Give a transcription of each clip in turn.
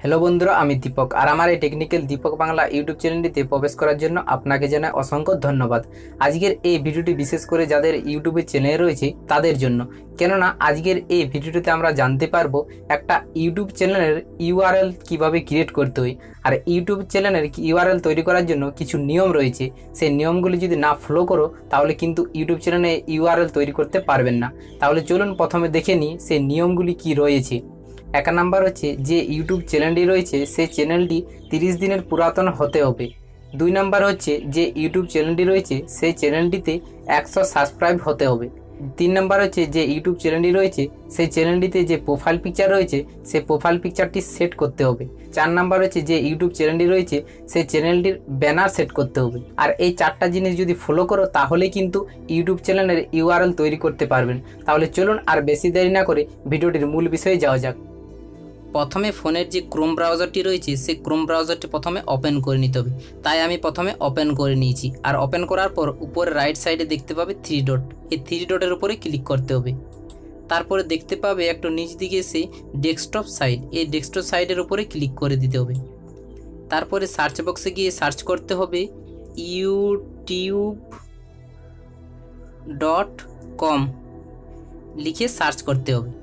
Hello बंधुरा आमी दीपक और हमारे टेक्निकल दीपक बांगला यूट्यूब चैनलটিতে प्रवेश করার জন্য আপনাকে জানাই অসংখ্য ধন্যবাদ। আজকের এই ভিডিওটি বিশেষ করে যাদের ইউটিউবে চ্যানেল রয়েছে তাদের জন্য, কেননা আজকের এই ভিডিওটিতে আমরা জানতে পারবো একটা ইউটিউব চ্যানেলের ইউআরএল কিভাবে ক্রিয়েট করতে হয়। আর ইউটিউব চ্যানেলের ইউআরএল তৈরি করার জন্য কিছু নিয়ম রয়েছে, সেই নিয়মগুলি যদি না ফলো করো তাহলে কিন্তু ইউটিউব চ্যানেলে ইউআরএল তৈরি করতে পারবেন না। তাহলে চলুন প্রথমে দেখে নিই সেই নিয়মগুলি কি রয়েছে। एक नम्बर हे जे यूट्यूब चैनल रही है से चैनल 30 दिन पुरातन होते होबे। 2 नम्बर हे जे यूट्यूब चैनल रही है से चैनलटीते 100 सबसक्राइब होते होबे। 3 नम्बर हे जे यूट्यूब चैनल रही है से चैनलटीते जे प्रोफाइल पिक्चर रही है से प्रोफाइल पिक्चरटी सेट करते होबे। 4 नम्बर हे जे यूट्यूब चैनल रही है से चैनलटिर बैनार सेट करते होबे। और ये 4टा जिनिस यदि फलो करो ताहले किन्तु यूट्यूब चैनलेर यूआरएल तैरी करते पारबेन। ताहले चलुन आर बेशी देरी ना करे भिडियोटिर मूल विषये जाओया जाक। प्रथमे फोनेर जे क्रोम ब्राउजारटी रही है से क्रोम ब्राउजारटी प्रथमे ओपेन करे निते होबे। ताई आमी प्रथमे ओपेन करे निয়েছি। और ओपेन करार पर ऊपर राइट साइडे देखते पाबे 3 डट, এই 3 डटेर उपरे क्लिक करते होबे। तारपरे देखते पाबे एकटु नीच दिके एसे डेस्कटप साइड, এই डेस्कटप साइडेर उपरे क्लिक करे दिते होबे। तारपरे सार्च बक्से गिये सार्च करते होबे youtube.com लिखे सार्च करते होबे।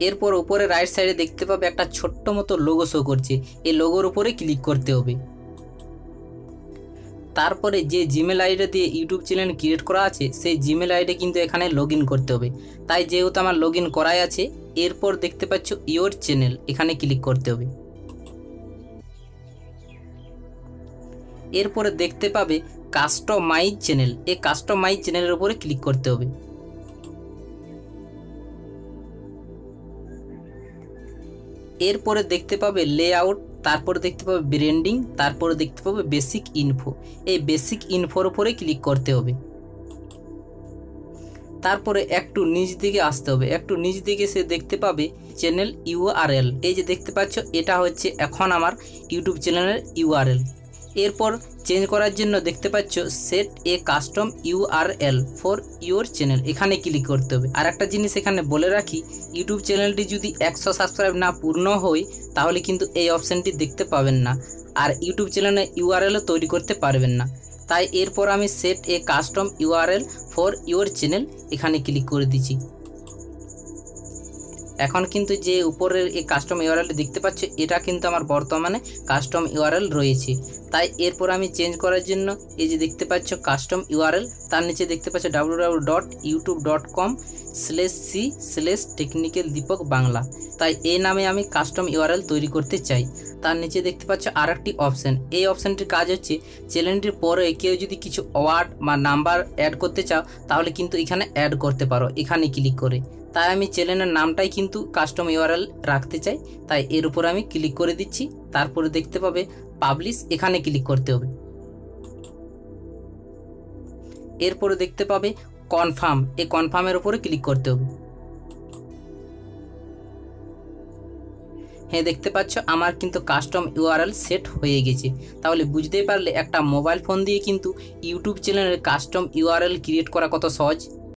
एरपर ऊपरे राइट साइडे देखते पाबे एक छोट्ट मतो लोगो शो करछे, ए लोगोर उपरे क्लिक करते होबे। तारपरे जे जिमेल आईडी दिए यूट्यूब चैनल क्रिएट करा आछे सेई जिमेल आईडी किन्तु एखाने लगइन करते होबे। ताई जेहेतु आमार लगइन कराई आछे एरपर देखते पाच्छो योर चैनल, एखाने क्लिक करते होबे। एरपर देखते पाबे कास्टमाइज चैनल, ए कास्टमाइज चैनलेर उपरे क्लिक करते होबे। एरपर देखते पाबे लेआउट, तारपर देखते पाबे ब्रांडिंग, तारपर देखते पाबे बेसिक इनफो, ए बेसिक इनफोर उपरे क्लिक करते होबे। तारपरे एकटू नीच दिके आसते होबे, एकटू नीच दिके से देखते पाबे चैनल यूआरएल, এই যে দেখতে পাচ্ছ এটা হচ্ছে এখন আমার ইউটিউব চ্যানেলের ইউআরএল। এরপর চেঞ্জ করার জন্য দেখতে পাচ্ছ set A custom URL for your channel, এখানে ক্লিক করতে হবে। আর একটা জিনিস এখানে বলে রাখি, ইউটিউব চ্যানেলটি যদি 100 সাবস্ক্রাইব না পূর্ণ হয় তাহলে কিন্তু এই অপশনটি দেখতে পাবেন না, আর ইউটিউব চ্যানেলে ইউআরএলও তৈরি করতে পারবেন না। তাই এরপর আমি set A custom URL for your channel এখানে ক্লিক করে দিচ্ছি। এখন কিন্তু যে উপরের এই কাস্টম ইউআরএল দেখতে পাচ্ছ এটা কিন্তু আমার বর্তমানে কাস্টম ইউআরএল রয়েছে। তাই এরপর আমি চেঞ্জ করার জন্য এই যে দেখতে পাচ্ছ কাস্টম ইউআরএল, তার নিচে দেখতে পাচ্ছ www.youtube.com/technicaldeepakbangla, তাই এই নামে আমি কাস্টম ইউআরএল তৈরি করতে চাই। তার নিচে দেখতে পাচ্ছ আরেকটি অপশন, এই অপশনটির কাজ হচ্ছে চ্যানেলটির পরে কেউ যদি কিছু ওয়ার্ড বা নাম্বার অ্যাড করতে চাও তাহলে কিন্তু এখানে অ্যাড করতে পারো, এখানে ক্লিক করে। তাই আমি চ্যানেলের নামটাই কিন্তু কাস্টম ইউআরএল রাখতে চাই, তাই এর উপর আমি ক্লিক করে দিচ্ছি। তারপরে দেখতে পাবে পাবলিশ, এখানে ক্লিক করতে হবে। এরপরে দেখতে পাবে কনফার্ম, এই কনফার্মের উপরে ক্লিক করতে হবে। হ্যাঁ, দেখতে পাচ্ছ আমার কিন্তু কাস্টম ইউআরএল সেট হয়ে গেছে। তাহলে বুঝতেই পারলে একটা মোবাইল ফোন দিয়ে কিন্তু ইউটিউব চ্যানেলের কাস্টম ইউআরএল ক্রিয়েট করা কত সহজ।